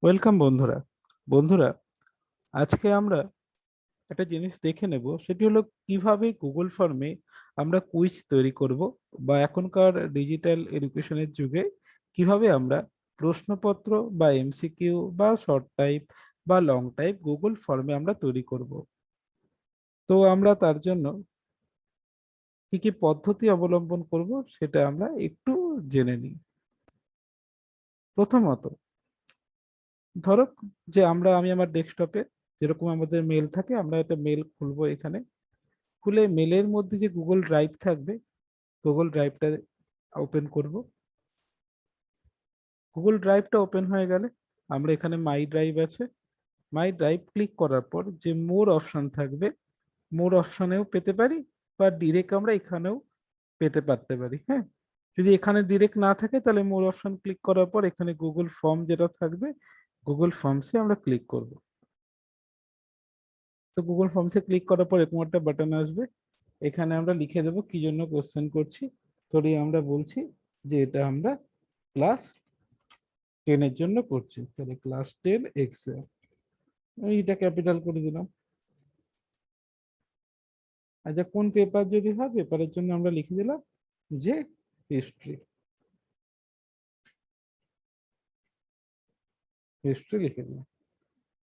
Welcome বন্ধুরা। বন্ধুরা, আজকে আমরা একটা জিনিস দেখে নেব, সেটি হলো কিভাবে গুগল ফর্মে আমরা কুইজ তৈরি করব, বা এখনকার ডিজিটাল এডুকেশনের যুগে কিভাবে আমরা প্রশ্নপত্র বা এমসিকিউ বা শর্ট টাইপ বা লং টাইপ গুগল ফর্মে আমরা তৈরি করব। তো আমরা তার জন্য কি কি পদ্ধতি অবলম্বন করব সেটা আমরা একটু জেনে নিই। প্রথমত, ধরো যে আমি আমার ডেস্কটপে যেরকম আমাদের মেল থাকে, আমরা একটা মেল খুলবো। এখানে খুলে মেলের মধ্যে যে গুগল ড্রাইভ থাকবে, গুগল ড্রাইভটা ওপেন করব। গুগল ড্রাইভটা ওপেন হয়ে গেলে আমরা এখানে মাই ড্রাইভ আছে, মাই ড্রাইভ ক্লিক করার পর যে মোর অপশন থাকবে, মোর অপশনেও পেতে পারি, বা ডিরেক্ট আমরা এখানেও পেতে পারতে পারি। হ্যাঁ, যদি এখানে ডিরেক্ট না থাকে তাহলে মোর অপশন ক্লিক করার পর এখানে গুগল ফর্ম যেটা থাকবে, গুগল ফর্মসে আমরা ক্লিক করব। তো গুগল ফর্মসে ক্লিক করার পর এরকম একটা বাটন আসবে, এখানে আমরা লিখে দেবো কি জন্য কোশ্চেন করছি। তোরই আমরা বলছি যে এটা আমরা ক্লাস 10 এর জন্য করছি, তাহলে ক্লাস 10 এক্সেল, এইটা ক্যাপিটাল করে দিলাম। আচ্ছা, কোন পেপার যদি হয়, পেপারের জন্য আমরা লিখে দিলাম যে হিস্ট্রি, হিস্ট্রি লিখে দিলাম।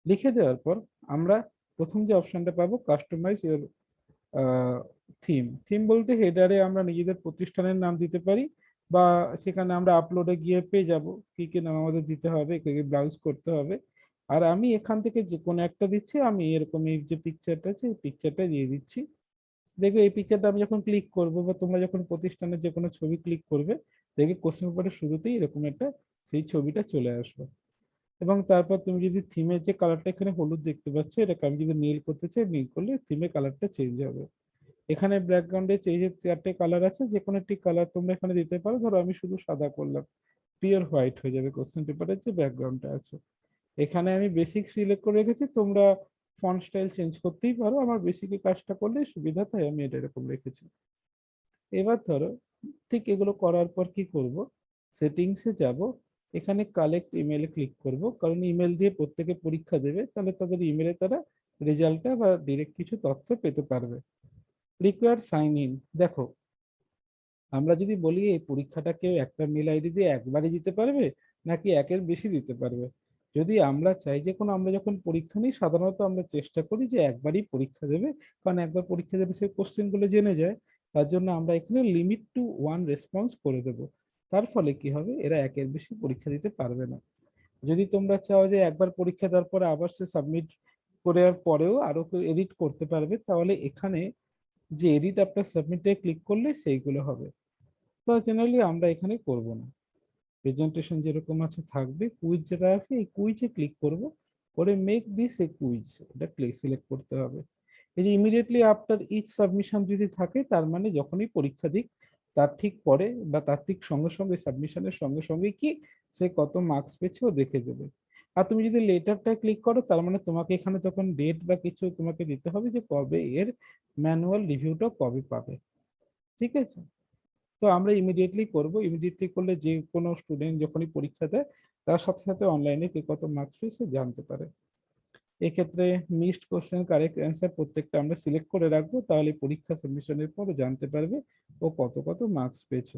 লিখে দেওয়ার পর আমরা প্রথম যে অপশনটা পাবো, কাস্টমাইজ ইউর থিম। থিম বলতে হেডারে আমরা নিজেদের প্রতিষ্ঠানের নাম দিতে পারি, বা সেখানে আমরা আপলোডে গিয়ে পেয়ে যাব কি কি নাম আমাদের দিতে হবে, কি কি ব্রাউজ করতে হবে। আর আমি এখান থেকে যে কোনো একটা দিচ্ছি, আমি এরকম এই যে পিকচারটা আছে এই পিকচারটা দিয়ে দিচ্ছি। দেখবে এই পিকচারটা আমি যখন ক্লিক করব, বা তোমরা যখন প্রতিষ্ঠানের যে কোনো ছবি ক্লিক করবে, দেখবে কোশ্চেন পেপারের শুরুতেই এরকম একটা সেই ছবিটা চলে আসবে। এবং তারপর তুমি যদি থিমের যে কালারটা এখানে হলুদ দেখতে পাচ্ছ, এটাকে আমি যদি নীল করতে চাই, নীল করলে থিমের কালারটা চেঞ্জ হবে। এখানে ব্যাকগ্রাউন্ডে যে চারটে কালার আছে, যে কোনো একটি কালার তোমরা এখানে দিতে পারো। ধরো আমি শুধু সাদা করলাম, পিওর হোয়াইট হয়ে যাবে কোশ্চেন পেপারের যে ব্যাকগ্রাউন্ডটা আছে। এখানে আমি বেসিক সিলেক্ট করে রেখেছি, তোমরা ফন্ট স্টাইল চেঞ্জ করতেই পারো। আমার বেসিকে কাজটা করলে সুবিধা, তাই আমি এটা এরকম রেখেছি। এবার ধরো ঠিক এগুলো করার পর কি করব, সেটিংসে যাব, এখানে কালেক্ট ইমেলে ক্লিক করব, কারণ ইমেল দিয়ে প্রত্যেকে পরীক্ষা দেবে, তাহলে তাদের ইমেলে তারা রেজাল্টটা বা ডিরেক্ট কিছু তথ্য পেতে পারবে। Required sign in. দেখো, আমরা যদি বলি এই পরীক্ষাটা কেউ একটা মেল আইডি দিয়ে একবারই দিতে পারবে, নাকি একের বেশি দিতে পারবে, যদি আমরা চাই যে কোনো, আমরা যখন পরীক্ষা নিই সাধারণত আমরা চেষ্টা করি যে একবারই পরীক্ষা দেবে, কারণ একবার পরীক্ষা দিলে সেই কোশ্চেন গুলো জেনে যায়। তার জন্য আমরা এখানে লিমিট টু ওয়ান রেসপন্স করে দেব। তার ফলে কি হবে, এরা একের বেশি পরীক্ষা দিতে পারবে না। যদি তোমরা চাও যে একবার পরীক্ষা দেওয়ার পরে আবার সে সাবমিট করার পরেও আরো এডিট করতে পারবে, তাহলে এখানে যে এডিট আপনার সাবমিটে ক্লিক করলে সেইগুলো হবে। তো জেনারেলি আমরা এখানে করব না, প্রেজেন্টেশন যেরকম আছে থাকবে। কুইজ যেটা আছে এই কুইজে ক্লিক করব, করে মেক দিস এ কুইজ, এটা ক্লিক সিলেক্ট করতে হবে। এই যে ইমিডিয়েটলি আফটার ইচ সাবমিশন যদি থাকে, তার মানে যখনই পরীক্ষা দিক তার ঠিক পরে বা তার ঠিক সঙ্গে সঙ্গে সাবমিশনের সঙ্গে সঙ্গে কি সে কত মার্কস পেয়েছে ও দেখে দেবে। আর তুমি যদি লেটারটা ক্লিক করো, তার মানে তোমাকে এখানে তখন ডেট বা কিছু তোমাকে দিতে হবে যে কবে এর ম্যানুয়াল রিভিউটা কবে পাবে। ঠিক আছে, তো আমরা ইমিডিয়েটলি করব। ইমিডিয়েটলি করলে যে কোনো স্টুডেন্ট যখনই পরীক্ষা দেয়, তার সাথে সাথে অনলাইনে কে কত মার্কস পেয়েছে জানতে পারে। এক্ষেত্রে মিসড কোশ্চেন কারেক্ট অ্যান্সার প্রত্যেকটা আমরা সিলেক্ট করে রাখবো, তাহলে পরীক্ষা সাবমিশনের পর জানতে পারবে ও কত কত মার্কস পেয়েছে।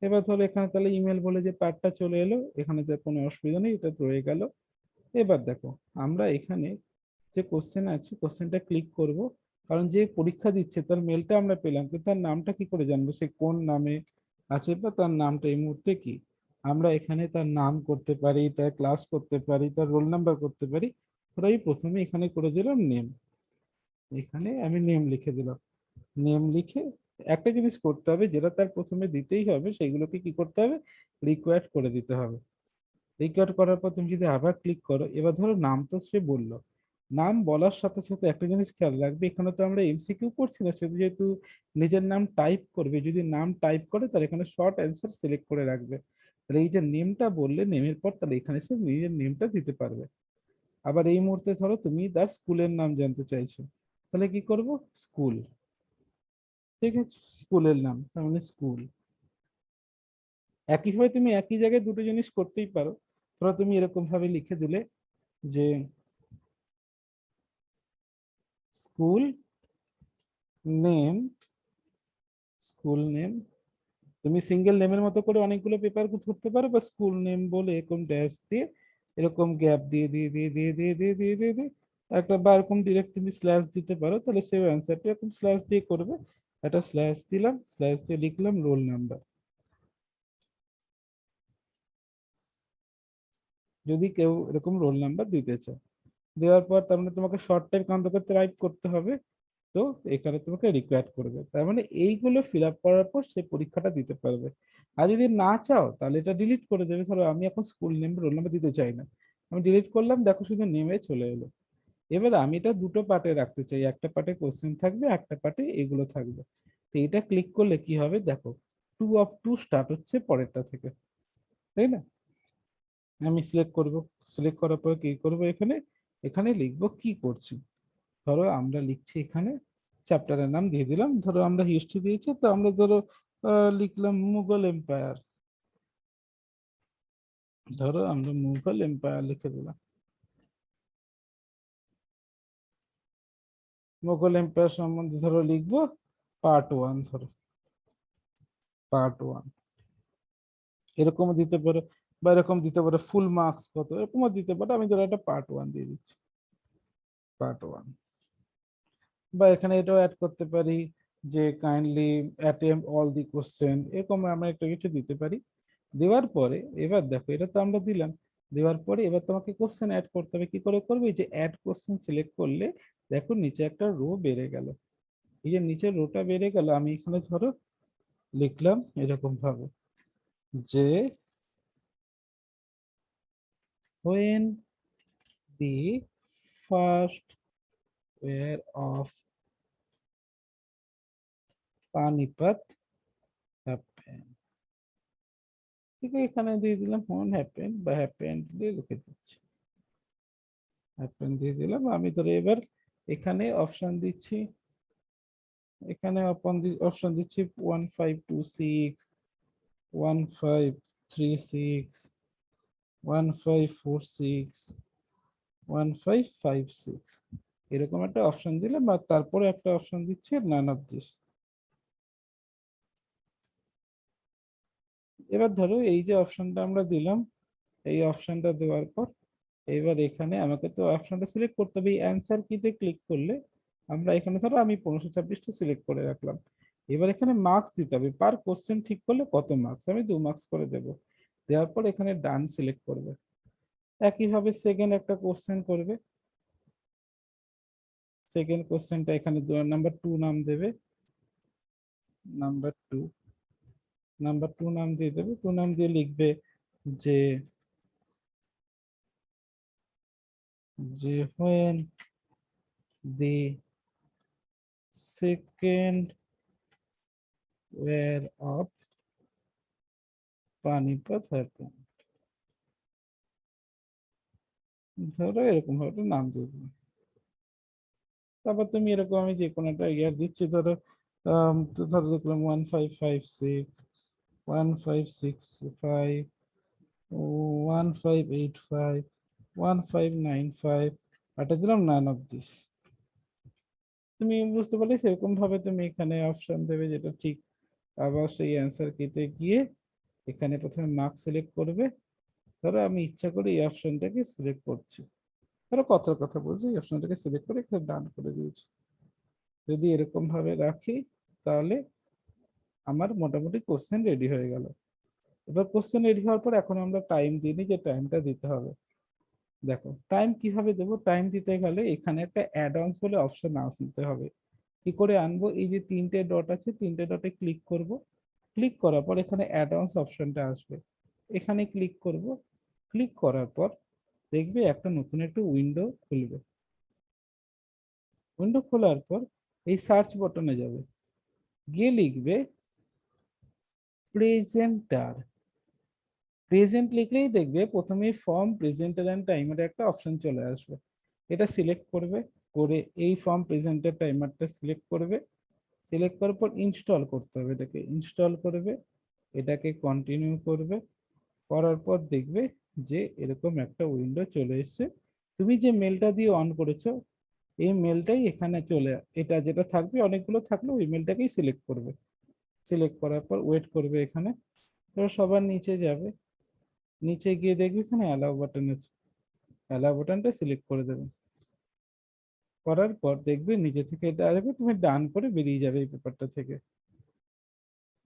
এবার ধরো এখানে তাহলে ইমেল বলে যে পার্টটা চলে এলো, এখানে তো কোনো অসুবিধা নেই, এটা রয়ে গেল। এবার দেখো, আমরা এখানে যে কোশ্চেন আছে কোশ্চেনটা ক্লিক করব, কারণ যে পরীক্ষা দিচ্ছে তার মেলটা আমরা পেলাম, কিন্তু তার নামটা কি করে জানবো, সে কোন নামে আছে বা তার নামটা এই মুহূর্তে কি। আমরা এখানে তার নাম করতে পারি, তার ক্লাস করতে পারি, তার রোল নাম্বার করতে পারি। ধরো প্রথমে এখানে করে দিলাম নেম, এখানে আমি নেম লিখে দিলাম। নেম লিখে একটা জিনিস করতে হবে, যেটা তার প্রথমে দিতেই হবে, সেগুলোকে কি করতে হবে, রিকোয়ার্ড করে দিতে হবে। রিকোয়ার্ড করার পর তুমি যদি আবার ক্লিক করো, এবার ধরো নাম তো সে বললো, নাম বলার সাথে সাথে একটা জিনিস খেয়াল রাখবে, এখানে তো আমরা এমসিকিউ করছি না, সে যেহেতু নিজের নাম টাইপ করবে, যদি নাম টাইপ করে তাহলে এখানে শর্ট অ্যান্সার সিলেক্ট করে রাখবে। তাহলে এই যে নেমটা বললে, নেমের পর তাহলে এখানে সে নিজের নেমটা দিতে পারবে। আবার এই মুহূর্তে ধরো তুমি তার স্কুলের নাম জানতে চাইছো, তাহলে কি করব, স্কুল। ঠিক আছে, স্কুলের নাম তার মানে স্কুল। একইভাবে তুমি একই জায়গায় দুটো জিনিস করতেই পারো। ধরো তুমি এরকম ভাবে লিখে দিলে যে স্কুল নেম, স্কুল নেম, তুমি সিঙ্গেল নেমের মতো করে অনেকগুলো পেপার ধরতে পারো, বা স্কুল নেম বলে এরকম ড্যাশ দিয়ে এরকম গ্যাপ দিয়ে দিয়ে দিয়ে দিয়ে দিয়ে দিয়ে দিয়ে দিয়ে দিয়ে একটা, বা এরকম ডিরেক্ট তুমি স্ল্যাশ দিতে পারো, তাহলে সেই অ্যান্সারটা এরকম স্ল্যাশ দিয়ে করবে। একটা স্ল্যাশ দিলাম, স্ল্যাশ দিয়ে লিখলাম রোল নাম্বার। যদি কেউ এরকম রোল নাম্বার দিতে চায়, দেওয়ার পর তার মানে তোমাকে শর্ট টাইপ কান্তকে টাইপ করতে হবে। তো এখানে তোমাকে রিকোয়ার করবে, তার মানে এইগুলো ফিল আপ করার পর সে পরীক্ষাটা দিতে পারবে। আর যদি না চাও তাহলে এটা ডিলিট করে দেবে। ধরো আমি এখন স্কুল নেম রোল নাম্বার দিতে চাই না, আমি ডিলিট করলাম, দেখো শুধু নেমে চলে এলো। এবার আমি এটা দুটো পার্টে রাখতে চাই, একটা পার্টে কোশ্চেন থাকবে, একটা পার্টে এগুলো থাকবে। তো এটা ক্লিক করলে কি হবে দেখো, 2 of 2 স্টার্ট হচ্ছে পরেরটা থেকে, তাই না? আমি সিলেক্ট করব, সিলেক্ট করার পর কি করব, এখানে এখানে লিখবো কি করছি। ধরো আমরা লিখছি এখানে, চ্যাপ্টারের নাম দিয়ে দিলাম, ধরো আমরা হিস্ট্রি দিয়েছি, তো আমরা ধরো লিখলাম মুঘল এম্পায়ার। ধরো আমরা মুঘল এম্পায়ার লিখে দিলাম, মুঘল এম্পায়ার সম্বন্ধে ধরো লিখবো পার্ট 1, ধরো পার্ট 1, এরকম দিতে পারো, বা এরকম দিতে পারো ফুল মার্কস কত, এরকমও দিতে পারো। আমি ধরো একটা পার্ট 1 দিয়ে দিচ্ছি, পার্ট 1। বা এখানে এটাও অ্যাড করতে পারি যে kindly attempt all the question, এরকম আমরা একটা কিছু দিতে পারি। দেওয়ার পরে এবার দেখো, এটা তো আমরা দিলাম, দেওয়ার পরে এবার তোমাকে কোশ্চেন অ্যাড করতে হবে। কি করে করবে, এই যে অ্যাড কোশ্চেন সিলেক্ট করলে দেখো নিচে একটা রো বেড়ে গেল। এই যে নিচের রোটা বেড়ে গেল, আমি এখানে ধরো লিখলাম এরকম ভাবে যে when the first war of Panipat happened, ঠিক আছে, এখানে দিয়ে দিলাম when happened, বা happened দিয়ে লিখে দিচ্ছি, happened দিয়ে দিলাম। আমি ধরো এবার এখানে অপশন দিচ্ছি, এখানে অপশন দিচ্ছি 1526, 1536, 1546, 1556, এরকম একটা অপশন দিলাম। আর তারপরে একটা অপশন দিচ্ছি নান অফ দিস। এবার ধরো এই যে অপশনটা আমরা দিলাম, এই অপশনটা দেওয়ার পর এবার এখানে আমাকে তো অপশনটা সিলেক্ট করতে হবে। এই অ্যান্সার কিতে ক্লিক করলে আমরা এখানে ধরো আমি 1526টা সিলেক্ট করে রাখলাম। এবার এখানে মার্কস দিতে হবে, পার কোশ্চেন ঠিক করলে কত মার্কস, আমি 2 মার্কস করে দেবো। দেওয়ার পর এখানে ডান সিলেক্ট করবে। একইভাবে সেকেন্ড একটা কোশ্চেন করবে, সেকেন্ড কোশ্চেনটা এখানে নাম্বার 2 নাম দেবে, নাম্বার 2, নাম্বার 2 নাম দিয়ে দেবে, 2 নাম দিয়ে লিখবে যে when the second war of Panipat happened, ধরো এরকম ভাবে একটা নাম দিয়ে দেবে। তারপর তুমি এরকম, আমি যে কোনো একটা ইয়ার দিচ্ছি, ধরো তো ধরো দেখলাম 1556, 1565, 1585, 1595, এটা দিলাম নান অফ দিস। তুমি বুঝতে পারলে সেরকম ভাবে তুমি এখানে অপশন দেবে যেটা ঠিক। আবার সেই অ্যান্সার কিতে গিয়ে এখানে প্রথমে মার্ক সিলেক্ট করবে। ধরো আমি ইচ্ছা করে এই অপশনটাকে সিলেক্ট করছি, ধরো কথার কথা বলছি, এই অপশনটাকে সিলেক্ট করে এখানে ডান করে দিয়েছি। যদি এরকম ভাবে রাখি তাহলে আমার মোটামুটি কোশ্চেন রেডি হয়ে গেল। এবার কোশ্চেন রেডি হওয়ার পর এখন আমরা টাইম দিইনি, যে টাইমটা দিতে হবে। দেখো টাইম কিভাবে দেবো, টাইম দিতে গেলে এখানে একটা অ্যাডভান্স বলে অপশন আনতে হবে। কি করে আনবো, এই যে 3টে ডট আছে, 3টে ডটে ক্লিক করব। ক্লিক করার পর এখানে অ্যাডভান্স অপশনটা আসবে, এখানে ক্লিক করব। ক্লিক করার পর দেখবে একটা নতুন একটা উইন্ডো খুলবে। উইন্ডো খোলার পর এই সার্চ বটনে যাবে, গিয়ে লিখবে প্রেজেন্টার। প্রেজেন্ট লিখলেই দেখবে প্রথমে ফর্ম, প্রেজেন্টার অ্যান্ড টাইমার একটা অপশন চলে আসবে। এটা সিলেক্ট করবে, করে এই ফর্ম, প্রেজেন্টার, টাইমারটা সিলেক্ট করবে। সিলেক্ট করার পর ইনস্টল করতে হবে, এটাকে ইনস্টল করবে, এটাকে কন্টিনিউ করবে। করার পর দেখবে যে এরকম একটা উইন্ডো চলে এসেছে, তুমি যে মেলটা দিয়ে অন করেছো এই মেলটাই এখানে এটা যেটা থাকবে, অনেকগুলো থাকলে ওই মেলটাকেই সিলেক্ট করবে। সিলেক্ট করার পর ওয়েট করবে এখানে, তো সবার নিচে যাবে, নিচে গিয়ে দেখবে এখানে অ্যালাউ বাটন আছে, অ্যালাউ বাটনটা সিলেক্ট করে দেবে। করার পর দেখবে নিজে থেকে এটা আসবে, তুমি ডান করে বেরিয়ে যাবে এই পেপারটা থেকে।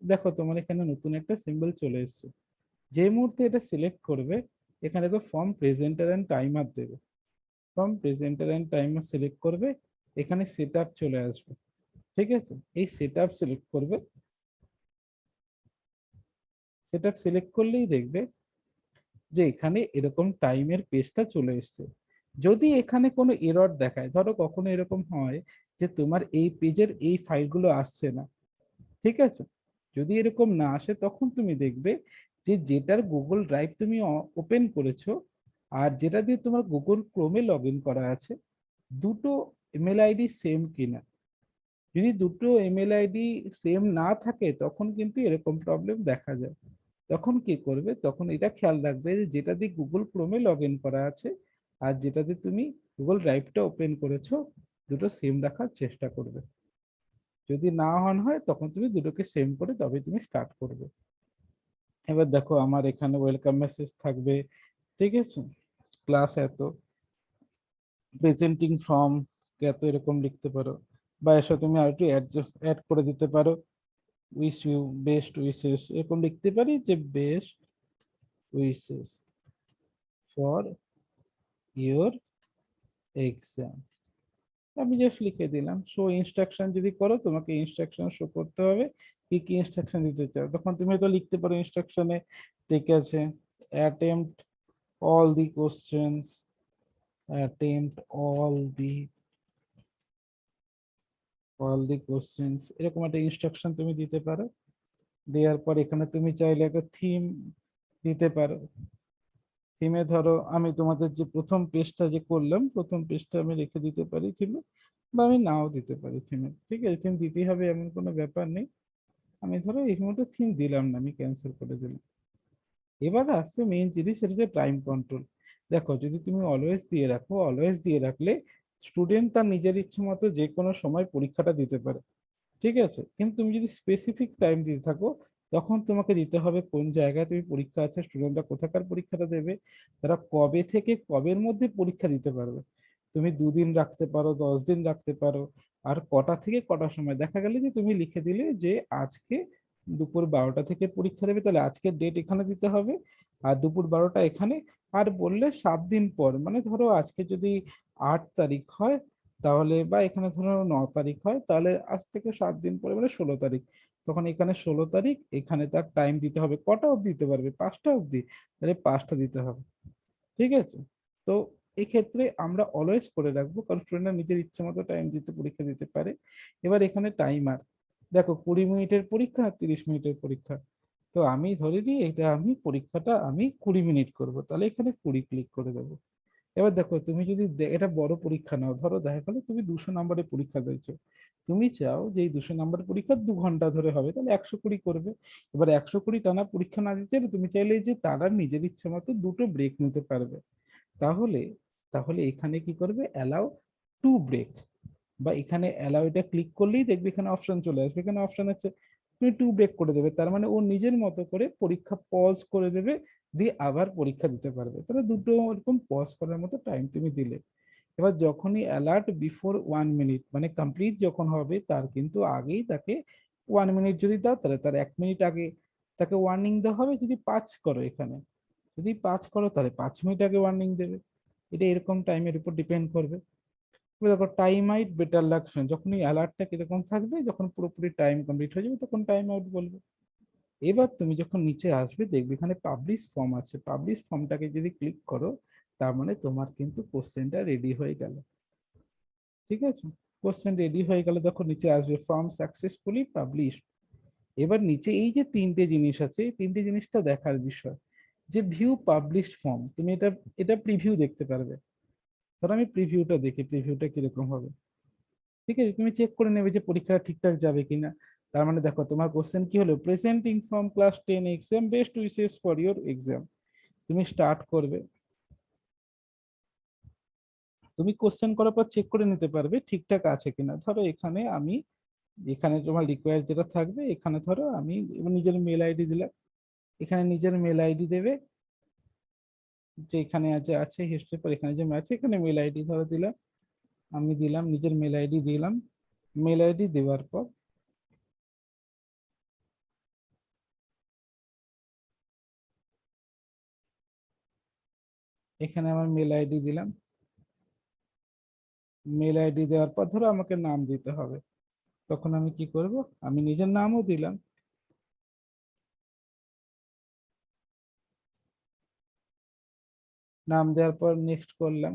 দেখো তোমার এখানে নতুন একটা সিম্বল চলে এসেছে। যে মুহূর্তে এটা সিলেক্ট করবে এখানে দেখো ফর্ম প্রেজেন্টার অ্যান্ড টাইমার দেবে। Form presenter and timer select করবে, এখানে সেট আপ চলে আসবে। ঠিক আছে, এই সেট আপ সিলেক্ট করবে। সেট আপ সিলেক্ট করলেই দেখবে যে এখানে এরকম টাইমের পেজটা চলে এসছে। যদি এখানে কোনো এরর দেখায়, ধরো কখনো এরকম হয় যে তোমার এই পেজের এই ফাইলগুলো আসছে না, ঠিক আছে, যদি এরকম না আসে তখন তুমি দেখবে যে যেটার গুগল ড্রাইভ তুমি ওপেন করেছো আর যেটা দিয়ে তোমার গুগল ক্রোমে লগ ইন করা আছে, দুটো ইমেল আইডি সেম কিনা। যদি দুটো ইমেল আইডি সেম না থাকে তখন কিন্তু এরকম প্রবলেম দেখা যায়। তখন কি করবে, তখন এটা খেয়াল রাখবে যে যেটা দিয়ে গুগল ক্রোমে লগ ইন করা আছে আর যেটা দিয়ে তুমি গুগল ড্রাইভটা ওপেন করেছো দুটো সেম রাখার চেষ্টা করবে। যদি না অন হয় তখন তুমি দুটোকে সেম করে তবে তুমি স্টার্ট করবে। এবার দেখো আমার এখানে ওয়েলকাম মেসেজ থাকবে, ঠিক আছে, ক্লাস এত, প্রেজেন্টিং ফ্রম এত, এরকম লিখতে পারো। বা এসব তুমি আর একটু অ্যাড করে দিতে পারো, উইশ ইউ বেস্ট উইশেস, এরকম লিখতে পারি যে best wishes for your exam. আমি জাস্ট লিখে দিলাম। শো ইনস্ট্রাকশন যদি করো তোমাকে ইনস্ট্রাকশন শো করতে হবে, কি কি ইনস্ট্রাকশন দিতে চাও, তখন তুমি হয়তো লিখতে পারো ইনস্ট্রাকশনে, ঠিক আছে, attempt all the questions, attempt all the questions, এরকম একটা ইনস্ট্রাকশন তুমি দিতে পারো। দেওয়ার পর এখানে তুমি চাইলে একটা থিম দিতে পারো। থিমে ধরো আমি তোমাদের যে প্রথম পেজটা যে করলাম, প্রথম পেজটা আমি রেখে দিতে পারি থিমে, বা আমি নাও দিতে পারি থিমে, ঠিক আছে, থিম দিতেই হবে এমন কোনো ব্যাপার নেই। আমি ধরো এই মুহূর্তে থিম দিলাম না, আমি ক্যান্সেল করে দিলাম। এবার আসছে মেইন জিনিস, সেটা হচ্ছে টাইম কন্ট্রোল। দেখো যদি তুমি অলওয়েজ দিয়ে রাখো, অলওয়েজ দিয়ে রাখলে স্টুডেন্ট তার নিজের ইচ্ছে মতো যে কোনো সময় পরীক্ষাটা দিতে পারে, ঠিক আছে, কিন্তু তুমি যদি স্পেসিফিক টাইম দিতে থাকো তখন তোমাকে দিতে হবে কোন জায়গায় তুমি পরীক্ষা আছে, স্টুডেন্টরা কোথাকার পরীক্ষাটা দেবে, তারা কবে থেকে কবের মধ্যে পরীক্ষা দিতে পারবে। তুমি 2 দিন রাখতে পারো, 10 দিন রাখতে পারো, আর কটা থেকে কটার সময়। দেখা গেল যে তুমি লিখে দিলে যে আজকে দুপুর 12টা থেকে পরীক্ষা দেবে, তাহলে আজকের ডেট এখানে দিতে হবে আর দুপুর 12টা এখানে। আর বললে 7 দিন পর, মানে ধরো আজকে যদি 8 তারিখ হয় তাহলে, বা এখানে ধরো 9 তারিখ হয়, তাহলে আজ থেকে 7 দিন পরে মানে 16 তারিখ, তখন এখানে 16 তারিখ, এখানে তার টাইম দিতে হবে কটা অবধি দিতে পারবে, 5টা অবধি, তাহলে 5টা দিতে হবে। ঠিক আছে, তো এই ক্ষেত্রে আমরা অলওয়েজ করে রাখবো, কারণ স্টুডেন্টরা নিজের ইচ্ছে মতো টাইম দিতে পরীক্ষা দিতে পারে। এবার এখানে টাইমার, দেখো 20 মিনিটের পরীক্ষা আর 30 মিনিটের পরীক্ষা, তো আমি ধরে নিই এটা আমি পরীক্ষাটা আমি 20 মিনিট করব, তাহলে এখানে 20 ক্লিক করে দেবো। এবার দেখো তুমি যদি এটা বড় পরীক্ষা নাও, ধরো দেখা গেলো তুমি 200 নম্বরের পরীক্ষা দিয়েছো, তুমি চাও যে এই 200 নম্বরের পরীক্ষা 2 ঘন্টা ধরে হবে, তাহলে 120 করবে। এবার 120 টানা পরীক্ষা না দিতে তুমি চাইলে যে তারা নিজের ইচ্ছে মতো দুটো ব্রেক নিতে পারবে, তাহলে তাহলে এখানে কি করবে, অ্যালাউ টু ব্রেক, বা এখানে অ্যালাউ এটা ক্লিক করলেই দেখবে এখানে অপশন চলে আসবে, এখানে অপশন আছে তুমি টু ব্রেক করে দেবে, তার মানে ও নিজের মতো করে পরীক্ষা পজ করে দেবে, দিয়ে আবার পরীক্ষা দিতে পারবে, তাহলে দুটো এরকম পজ করার মতো টাইম তুমি দিলে। এবার যখনই অ্যালার্ট বিফোর 1 মিনিট, মানে কমপ্লিট যখন হবে তার কিন্তু আগেই তাকে 1 মিনিট যদি দাও তাহলে তার 1 মিনিট আগে তাকে ওয়ার্নিং দেওয়া হবে। যদি 5 করো এখানে, যদি 5 করো তাহলে 5 মিনিট আগে ওয়ার্নিং দেবে। এটা এরকম টাইমের উপর ডিপেন্ড করবে। এবার দেখো টাইম আউট বেটার লাক, যখনই অ্যালার্টটা কিরকম থাকবে, যখন পুরোপুরি টাইম কমপ্লিট হয়ে যাবে তখন টাইম আউট বলবে। এবার তুমি যখন নিচে আসবে দেখবে এখানে পাবলিশ ফর্ম আছে, পাবলিশ ফর্মটাকে যদি ক্লিক করো তার মানে তোমার কিন্তু কোশ্চেনটা রেডি হয়ে গেল। ঠিক আছে, কোশ্চেন রেডি হয়ে গেলে দেখো নিচে আসবে ফর্ম সাকসেসফুলি পাবলিশ। এবার নিচে এই যে 3টে জিনিস আছে, এই 3টে জিনিসটা দেখার বিষয়, যে ভিউ পাবলিশ ফর্ম, তুমি এটা এটা প্রিভিউ দেখতে পারবে। ধরো আমি প্রিভিউটা দেখি, প্রিভিউটা কিরকম হবে, ঠিক আছে, তুমি চেক করে নেবে যে পরীক্ষাটা ঠিকঠাক যাবে কিনা। তার মানে দেখো তোমার কোশ্চেন কি হলো, presenting from class 10 exam, best wishes for your exam. তুমি স্টার্ট করবে, তুমি কোশ্চেন করার পর চেক করে নিতে পারবে ঠিকঠাক আছে কিনা। ধরো এখানে আমি, এখানে তোমার রিকোয়ার যেটা থাকবে, এখানে ধরো আমি নিজের মেল আইডি দিলাম, এখানে নিজের মেল আইডি দেবে, যে এখানে আছে আছে হিস্ট্রি পর এখানে যে আছে এখানে মেল আইডি ধরো দিলাম, আমি দিলাম নিজের মেল আইডি দিলাম। মেল আইডি দেওয়ার পর এখানে আমার মেল আইডি দিলাম, মেল আইডি দেওয়ার পর ধরো আমাকে নাম দিতে হবে, তখন আমি কি করব, আমি নিজের নামও দিলাম, নাম দেওয়ার পর নেক্সট করলাম।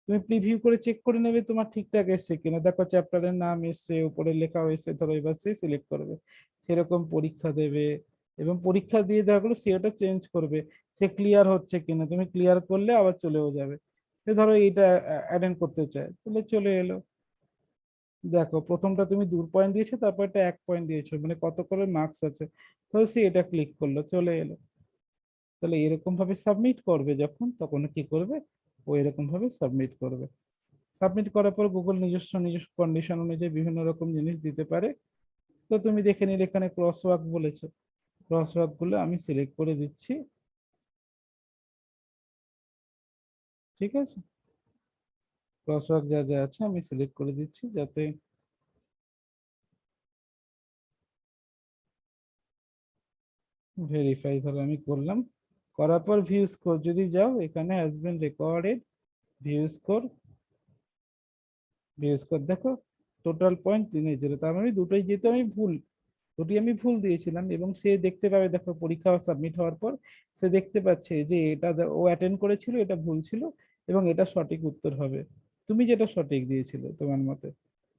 তুমি প্রিভিউ করে চেক করে নেবে তোমার ঠিকঠাক এসছে কিনা, দেখো চ্যাপ্টারের নাম এসছে, উপরে লেখা হয়েছে, ধরো এবার সে সিলেক্ট করবে, সেরকম পরীক্ষা দেবে, এবং পরীক্ষা দিয়ে দেওয়া গেলো সে ওটা চেঞ্জ করবে, সে ক্লিয়ার হচ্ছে কিনা, তুমি ক্লিয়ার করলে আবার চলেও যাবে। সে ধরো এইটা অ্যাটেন্ড করতে চায়, তাহলে চলে এলো। দেখো প্রথমটা তুমি 2 পয়েন্ট দিয়েছো, তারপর এটা 1 পয়েন্ট দিয়েছো, মানে কত করে মার্কস আছে, তো সে এটা ক্লিক করলো, চলে এলো। তাহলে এরকম ভাবে সাবমিট করবে যখন, তখন কি করবে, ও এরকম ভাবে সাবমিট করবে। সাবমিট করার পর গুগল নিজস্ব নিজস্ব কন্ডিশন অনুযায়ী বিভিন্ন রকম জিনিস দিতে পারে। তো তুমি দেখে নিলে এখানে ক্রস ওয়ার্ক বলেছে, ক্রস ওয়ার্ক গুলো আমি সিলেক্ট করে দিচ্ছি, ঠিক আছে। ক্রস ওয়ার্ক যা যা আছে আমি সিলেক্ট করে দিচ্ছি, যাতে ভেরিফাই ধরো আমি করলাম। করার পর ভিউ স্কোর যদি যাও, এখানে has been recorded, view score, view score দেখো টোটাল পয়েন্ট 3-0, তার মানে দুটোই যেহেতু আমি ভুল, দুটি আমি ভুল দিয়েছিলাম, এবং সে দেখতে পাবে, দেখো পরীক্ষা সাবমিট হওয়ার পর সে দেখতে পাচ্ছে যে এটা ও অ্যাটেন্ড করেছিল, এটা ভুল ছিল, এবং এটা সঠিক উত্তর হবে, তুমি যেটা সঠিক দিয়েছিলে তোমার মতে,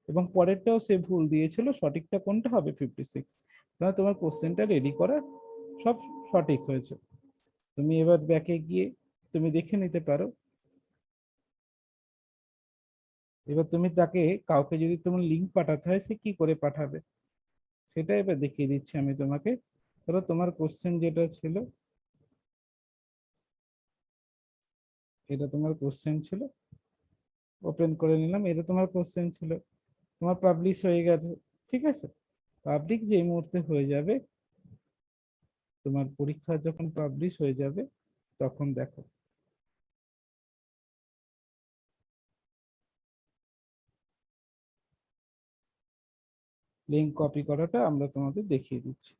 এবং পরেরটাও সে ভুল দিয়েছিল, সঠিকটা কোনটা হবে 56। তাহলে তোমার কোশ্চেনটা রেডি করা সব সঠিক হয়েছে। তুমি এবার ব্যাকে গিয়ে তুমি দেখে নিতে পারো। এবার তুমি তাকে, কাউকে যদি তোমার লিঙ্ক পাঠাতে হয়, সে কি করে পাঠাবে সেটা এবার দেখিয়ে দিচ্ছি আমি তোমাকে। ধরো তোমার কোশ্চেন যেটা ছিল, এটা তোমার কোশ্চেন ছিল, ওপেন করে নিলাম, এটা তোমার কোশ্চেন ছিল, তোমার পাবলিশ হয়ে গেছে, ঠিক আছে। পাবলিক যে মুহূর্তে হয়ে যাবে, তোমার পরীক্ষা যখন পাবলিশ হয়ে যাবে, তখন দেখো লিঙ্ক কপি করাটা আমরা তোমাদের দেখিয়ে দিচ্ছি।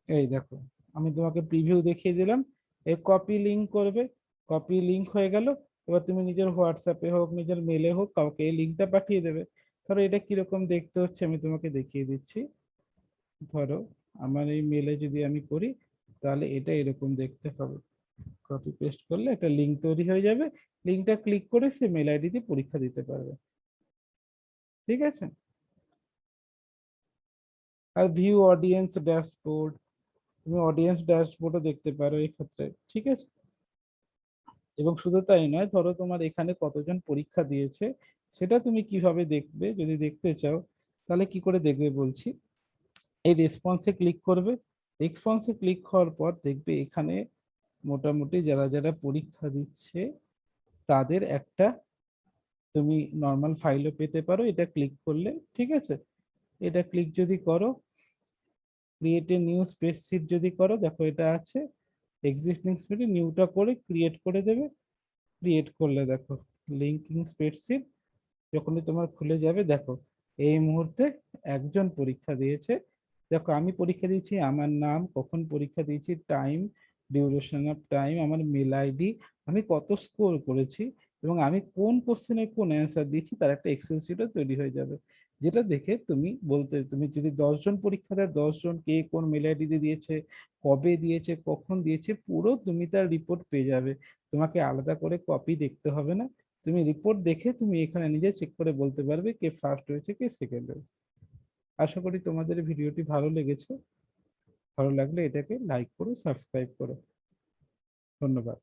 এই দেখো, আমি তোমাকে প্রিভিউ দেখিয়ে দিলাম, এই কপি লিঙ্ক করবে, কপি লিঙ্ক হয়ে গেল। এবার তুমি নিজের হোয়াটসঅ্যাপে হোক, নিজের মেলে হোক, কাউকে এই লিঙ্কটা পাঠিয়ে দেবে। ধরো এটা কিরকম দেখতে হচ্ছে আমি তোমাকে দেখিয়ে দিচ্ছি। ধরো আমার এই মেলে যদি আমি করি, তাহলে এটা এরকম দেখতে হবে। কপি পেস্ট করলে একটা লিঙ্ক তৈরি হয়ে যাবে, লিঙ্কটা ক্লিক করে সে মেল আইডি দিয়ে পরীক্ষা দিতে পারবে, ঠিক আছে। আর ভিউ অডিয়েন্স ড্যাশবোর্ড, তুমি অডিয়েন্স ড্যাশবোর্ডও দেখতে পারো এই ক্ষেত্রে, ঠিক আছে। এবং শুধু তাই নয়, ধরো তোমার এখানে কতজন পরীক্ষা দিয়েছে সেটা তুমি কিভাবে দেখবে, যদি দেখতে চাও তাহলে কি করে দেখবে বলছি। এই রেসপন্সে ক্লিক করবে, রেসপন্সে ক্লিক হওয়ার পর দেখবে এখানে মোটামুটি যারা যারা পরীক্ষা দিচ্ছে তাদের একটা তুমি নর্মাল ফাইলও পেতে পারো এটা ক্লিক করলে, ঠিক আছে। এটা ক্লিক যদি করো, ক্রিয়েট এ নিউ স্প্রেডশিট যদি করো, দেখো এটা আছে এক্সিস্টিং স্প্রেডে, নিউটা করে ক্রিয়েট করে দেবে। ক্রিয়েট করলে দেখো লিঙ্কিং স্প্রেডশিট যখনই তোমার খুলে যাবে, দেখো এই মুহূর্তে একজন পরীক্ষা দিয়েছে। দেখো আমি পরীক্ষা দিয়েছি, আমার নাম, কখন পরীক্ষা দিয়েছি, টাইম, ডিউরেশন অফ টাইম, আমার মেল আইডি, আমি কত স্কোর করেছি, এবং আমি কোন কোশ্চেনের কোন অ্যান্সার দিয়েছি, তার একটা এক্সেল শিটও তৈরি হয়ে যাবে। যেটা দেখে তুমি বলতে, তুমি যদি 10 জন পরীক্ষা দেয়, 10 জন কে কোন মেল আইডি দিয়েছে, কবে দিয়েছে, কখন দিয়েছে, পুরো তুমি তার রিপোর্ট পেয়ে যাবে। তোমাকে আলাদা করে কপি দেখতে হবে না, তুমি রিপোর্ট দেখে তুমি এখানে নিজে চেক করে বলতে পারবে কে ফার্স্ট হয়েছে কে সেকেন্ড হয়েছে। আশা করি তোমাদের ভিডিওটি ভালো লেগেছে, ভালো লাগলে এটাকে লাইক করো, সাবস্ক্রাইব করো, ধন্যবাদ।